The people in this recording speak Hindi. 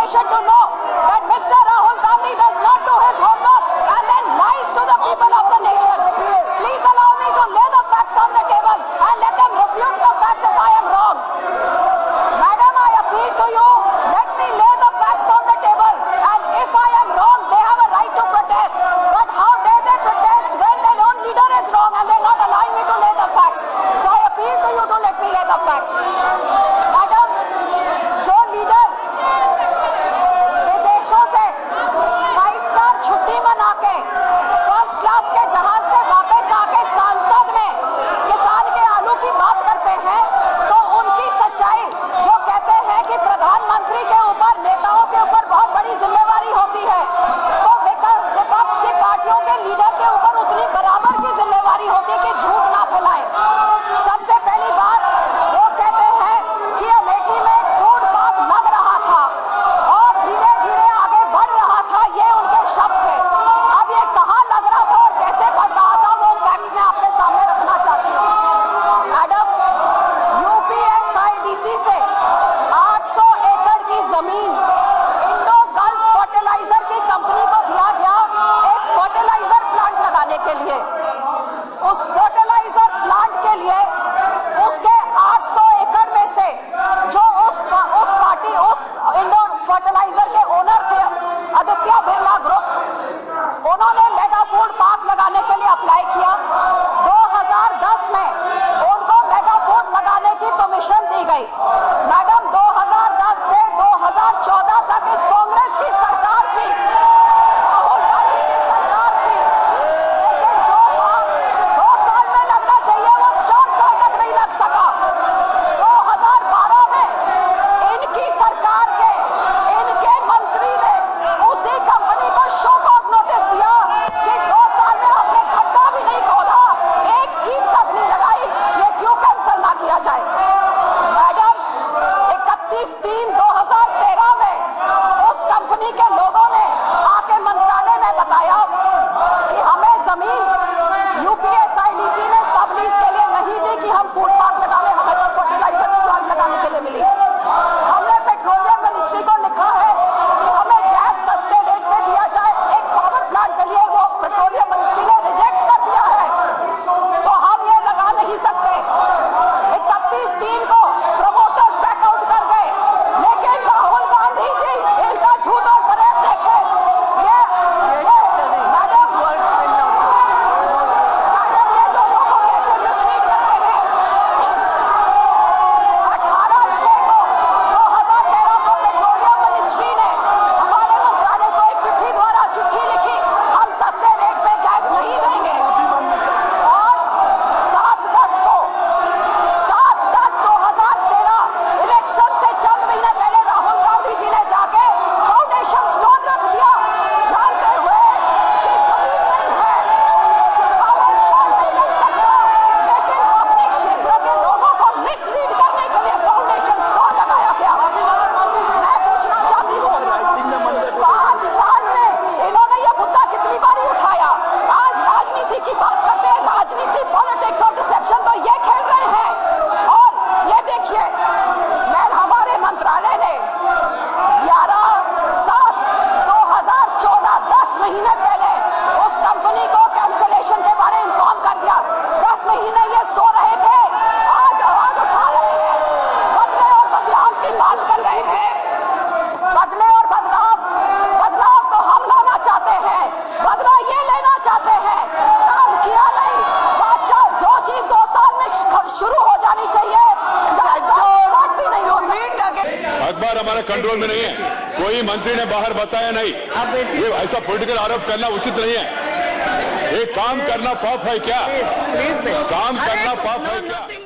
nation to know that Mr. Rahul Gandhi does not do his homework and then lies to the people of the nation. Please allow me to lay the facts on the table and let them refute the facts if I am wrong. Madam, I appeal to you, let me lay the facts on the table, and if I am wrong, they have a right to protest. But how dare they protest when their own leader is wrong and they're not allowing me to lay the facts? So I appeal to you to let me lay the facts. Madam, जो लीडर विदेशों से 5-स्टार छुट्टी मना के फर्स्ट क्लास के जहाज से वापस आके सांसद में किसान के आलू की बात करते हैं, तो उनकी सच्चाई जो कहते हैं कि प्रधानमंत्री के ऊपर, नेताओं के ऊपर बहुत बड़ी जिम्मेवारी होती है, तो विपक्ष की पार्टियों के लीडर के ऊपर उतनी बराबर की जिम्मेवारी होती है कि झूठ ना फैलाएं। सबसे पहली बात, वो कहते हैं कि अमेठी में एक फूड पार्क लग रहा था और धीरे धीरे आगे बढ़ रहा था, ये उनके शब्द थे। अब ये कहाँ लग रहा था और कैसे बढ़ रहा था, वो फैक्ट्स मैं आपके सामने रखना चाहती हूँ। मैडम, यूपीएसआईडीसी से 800 एकड़ की जमीन इंडो गल्फ फर्टिलाइजर की कंपनी को दिया गया एक फर्टिलाइजर प्लांट लगाने के लिए। उस फर्टिलाइजर प्लांट के लिए उसके 800 एकड़ में से जो उस पार्टी, उस इंडो फर्टिलाइजर के ओनर थे आदित्य बिरला ग्रुप, उन्होंने मेगा फूड पार्क लगाने के लिए अप्लाई किया। 2010 में उनको मेगा फूड लगाने की परमिशन दी गई। मैडम, 2010 से 2014 तक इस कांग्रेस की सरकार थी, राहुल गांधी की सरकार थी, लेकिन जो बात 2 साल में लगना चाहिए वो 4 साल तक नहीं लग सका। 2012 में इनकी सरकार के इनके मंत्री ने उसी कंपनी को शो कॉज नोटिस दिया कि 2 साल में आपने खड्डा भी नहीं खोदा, एक ईंट तक नहीं लगाई, ये क्यों कैंसिल ना किया जाए। मैडम, 31/3/2013 में उस कंपनी के लोगों ने आके मंत्रालय में बताया कि हमें जमीन यूपीएसआईडीसी ने सब लीज के लिए नहीं दी कि हम फूड पार्क लगाने, हमें तो फर्टिलाइजर प्लांट लगाने के लिए मिली। हमने पेट्रोलियम मिनिस्ट्री को लिखा है कि हमें गैस सस्ते रेट पे दिया जाए, एक पावर प्लांट के लिए वो पेट्रोलियम मिनिस्ट्री ने रिजेक्ट कर दिया है, तो हम ये लगा नहीं सकते। 31/3 को प्रमोटर्स बैकआउट कर गए, लेकिन राहुल गांधी जी इनका झूठ और फरेब देखे। ये मैडम, ये लोगों को कैसे मिसलीड करते हैं। 18/6 को 2013 को पेट्रोलियम मिनिस्ट्री ने हमारे मंत्रालय को एक चिट्ठी द्वारा चिट्ठी लिखी, हम सस्ते रेट पे गैस नहीं देंगे। और 7/10/2013 इलेक्शन से चंद महीने पहले राहुल गांधी जी ने जाके फाउंडेशन स्टोन रख दिया, जानते हुए कि जमीन नहीं है, पावर प्लांट नहीं बन सकता, लेकिन अपने क्षेत्र के लोगों को मिसलीड करने के लिए फाउंडेशन स्टोन लगाया गया। मैं पूछना चाहती हूँ, 5 साल में इन्होंने ये मुद्दा कितनी बारी उठाया। आज राजनीति की बात करते हैं, राजनीति, पॉलिटिक्स और डिसेप्शन तो ये खेल रहे हैं। और ये देखिए, हमारे मंत्रालय ने 11/7/2014, 10 महीने पहले उस कंपनी को कैंसिलेशन के बारे में इन्फॉर्म कर दिया। 10 महीने ये सो रहे थे, आज आवाज उठा रहे हैं, बदले और बदलाव की बात कर रहे हैं। बदले और बदलाव तो हम लाना चाहते हैं, बदला ये लेना चाहते हैं, काम किया नहीं। बादशाह, जो चीज 2 साल में शुरू हो जानी चाहिए, भी नहीं हो सकती। अखबार हमारे कंट्रोल में नहीं है, कोई मंत्री ने बाहर बताया नहीं। ये ऐसा पॉलिटिकल आरोप करना उचित नहीं है। ये काम करना पाप है क्या? काम करना पाप है क्या?